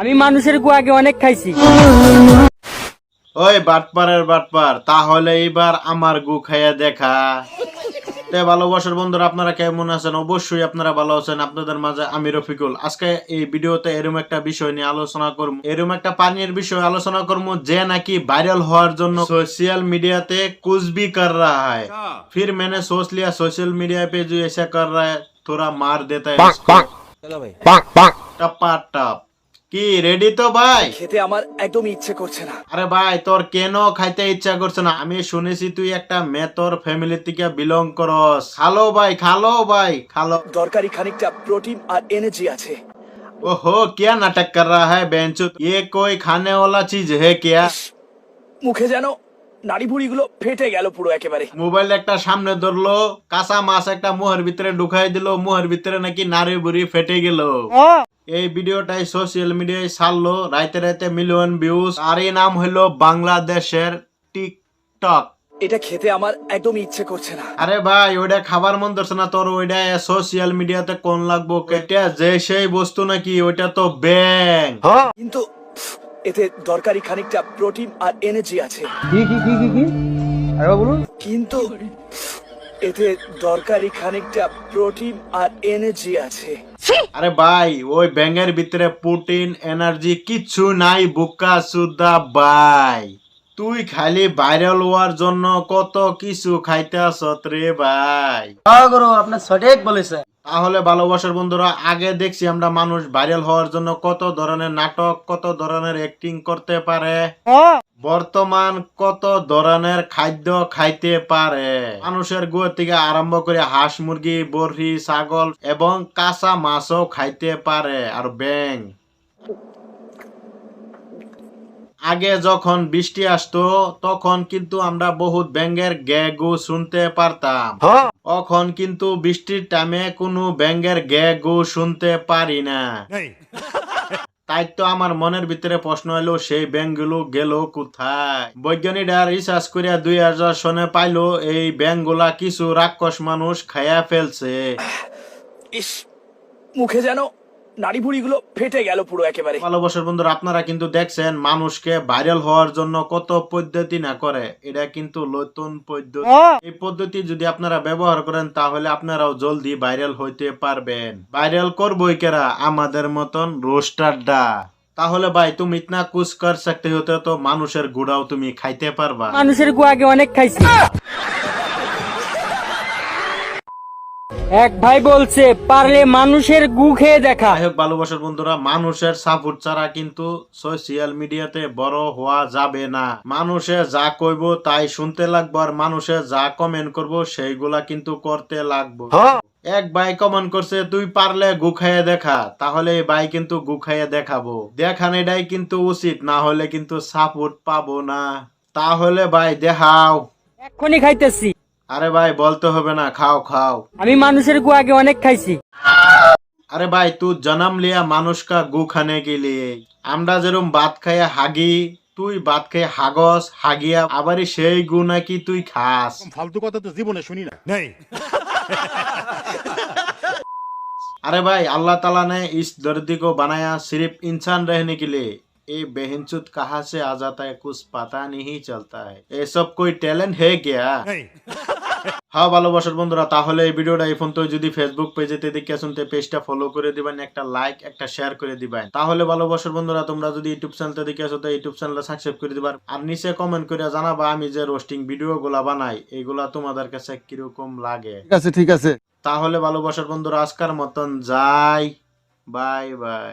আমি মানুষের গু আগে অনেক খাইছি। ওই বাটপারের বাটপার, তাহলে এবার আমার গু খাইয়া দেখা। ভালোবাসার বন্ধুরা, আপনারা কেমন আছেন? অবশ্যই আপনারা ভালো আছেন। আপনাদের মাঝে আমি রফিকুল। আজকে এই ভিডিওতে এরকম একটা বিষয় নিয়ে আলোচনা করব, এরকম একটা পানির বিষয় আলোচনা করব যে নাকি ভাইরাল হওয়ার জন্য सोशल मीडिया ते कुछ भी कर रहा है। फिर मैंने सोच लिया सोशल मीडिया पे जो ऐसा कर रहा है थोड़ा मार देता है इसको। চলো ভাই। टपा टप কি রেডি তো ভাই? খেতে আমার একদমই ইচ্ছে করছে না। আরে ভাই, তোর কেন খাইতে ইচ্ছা করছে না? আমি শুনেছি তুই একটা মেথর ফ্যামিলি থেকে বিলং করস। খালো ভাই, খালো ভাই, খালো। দরকারি খানিকটা প্রোটিন আর এনার্জি আছে। ओहो, क्या नाटक कर रहा है बेंचो? ये कोई खाने वाला चीज है क्या? মুখে যেন নাড়ি ভুড়িগুলো ফেটে গেল পুরো একেবারে। মোবাইল একটা সামনে ধরলো, কাঁচা মাছ একটা মুহের ভিতরে ঢুকাই দিল, মুহের ভিতরে নাকি নাড়ি বুড়ি ফেটে গেল। এই ভিডিওটাই সোশ্যাল মিডিয়ায় ছাড়লো, রাইতে রাইতে মিলিয়ন ভিউজ। আর এই নাম হলো বাংলাদেশের টিকটক। এটা খেতে আমার একদমই ইচ্ছে করছে না। আরে ভাই, ওইটা খাবার মন ধরছে না তোর? ওইটা সোশ্যাল মিডিয়াতে কোন লাগবো? এটা যে সেই বস্তু নাকি? ওইটা তো ব্যাং। কিন্তু এতে দরকারি খানিকটা প্রোটিন আর এনার্জি আছে। কিন্তু এতে দরকারি খানিকটা প্রোটিন আর এনার্জি আছে। আরে ভাই, ওই ব্যাঙের ভিতরে প্রোটিন এনার্জি কিচ্ছু নাই, বোকা সুদা ভাই। তুই খালি ভাইরাল হওয়ার জন্য কত কিছু খাইতে আসত রে ভাই। আপনার সঠিক বলেছেন। তাহলে ভালোবাসার বন্ধুরা, আগে দেখছি আমরা মানুষ ভাইরাল হওয়ার জন্য কত ধরনের নাটক, কত ধরনের অ্যাক্টিং করতে পারে। বর্তমান কত ধরনের খাদ্য খাইতে পারে। মানুষের গু থেকে আরম্ভ করে হাঁস, মুরগি, বরফি, ছাগল এবং কাঁচা মাছও খাইতে পারে। আর ব্যাং, আগে যখন বৃষ্টি আসতো তখন কিন্তু আমরা বহুত ব্যাঙের গ্যাগু শুনতে পারতাম। এখন কিন্তু বৃষ্টির টাইমে কোনো ব্যাঙের গ্যাগু শুনতে পারি না। তাই তো আমার মনের ভিতরে প্রশ্ন এলো, সেই ব্যাঙগুলো গেল কোথায়? বৈজ্ঞানিকরা রিসার্চ করিয়া 2000 সনে পাইলো এই ব্যাঙগুলা কিছু রাক্ষস মানুষ খাইয়া ফেলছে। ইস, মুখে যেন নাড়ি ভুড়িগুলো ফেটে গেল পুরো একেবারে। ভালোবাসার বন্ধুরা, আপনারা কিন্তু দেখছেন মানুষকে ভাইরাল হওয়ার জন্য কত পদ্ধতি না করে। এটা কিন্তু নতুন পদ্ধতি। এই পদ্ধতি যদি আপনারা ব্যবহার করেন তাহলে আপনারাও জলদি ভাইরাল হইতে পারবেন। ভাইরাল করবই কেরা? আমাদের মতন রোস্টারডা। তাহলে ভাই, তুমি ইতনা কুছ কর सकते होते তো মানুষের গুড়াও তুমি খাইতে পারবা। মানুষের গু আগে অনেক খাইছি। এক ভাই বলছে পারলে মানুষের গু খেয়ে দেখা। যাই হোক ভালোবাসার বন্ধুরা, মানুষের সাপোর্ট ছাড়া কিন্তু সোশ্যাল মিডিয়াতে বড় হওয়া যাবে না। মানুষে যা কইবো তাই শুনতে লাগবো, আর মানুষে যা কমেন্ট করবো সেইগুলা কিন্তু করতে লাগবো। এক ভাই কমেন্ট করছে, তুই পারলে গু খাইয়ে দেখা। তাহলে এই ভাই কিন্তু গু খাইয়ে দেখাবো। দেখান এটাই কিন্তু উচিত, না হলে কিন্তু সাপোর্ট পাবো না। তাহলে ভাই দেখাও। এক্ষুনি খাইতেছি। আরে ভাই, বলতে হবে না, খাও খাও। আমি মানুষের গু আগে অনেক খাইছি। अरे भाई, तू जन्म लिया मानुष का गु खाने के लिए। আমরা যেরকম ভাত খাইয়া হাগি, তুই ভাত খেয়ে হাগস, হাগিয়া আবারই সেই গু নাকি তুই খাস। ফালতু কথা তো জীবনে শুনি না। নেই। अरे भाई, अल्लाह ताला ने इस धरती को बनाया सिर्फ इंसान रहने के लिए। ये बेहिंचुद कहाँ से आ जाता है कुछ पता नहीं चलता है। ये सब कोई टैलेंट है क्या? নেই। হ্যাঁ ভালোবাসার বন্ধুরা, তাহলে এই ভিডিওটা এই পর্যন্ত। যদি ফেসবুক পেজেতে দেখে শুনতে পেজটা ফলো করে দিবেন, একটা লাইক একটা শেয়ার করে দিবেন। তাহলে ভালোবাসার বন্ধুরা, তোমরা যদি ইউটিউব চ্যানেলতে দেখে আসো তো ইউটিউব চ্যানেলটা সাবস্ক্রাইব করে দিবা। আর নিচে কমেন্ট করে জানাবা আমি যে রোস্টিং ভিডিওগুলা বানাই এগুলা তোমাদের কাছে কিরকম লাগে। ঠিক আছে। তাহলে ভালোবাসার বন্ধুরা, আজকের মতন যাই। Bye bye.